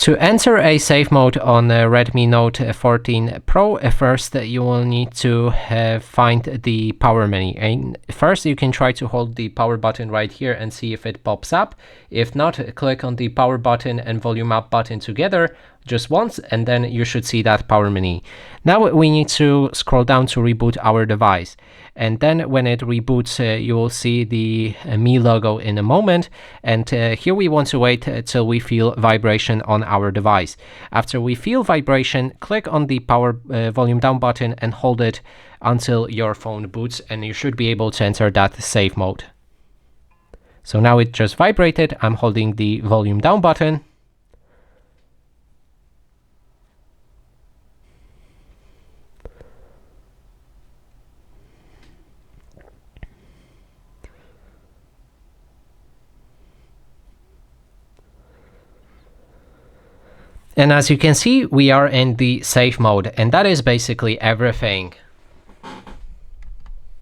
To enter a safe mode on a Redmi Note 14 Pro, first you will need to find the power menu. And first you can try to hold the power button right here and see if it pops up. If not, click on the power button and volume up button together just once, and then you should see that power menu. Now we need to scroll down to reboot our device. And then when it reboots, you will see the Mi logo in a moment. And here we want to wait till we feel vibration on our device. After we feel vibration, click on the power volume down button and hold it until your phone boots, and you should be able to enter that safe mode. So now it just vibrated. I'm holding the volume down button. And as you can see, we are in the safe mode, and that is basically everything.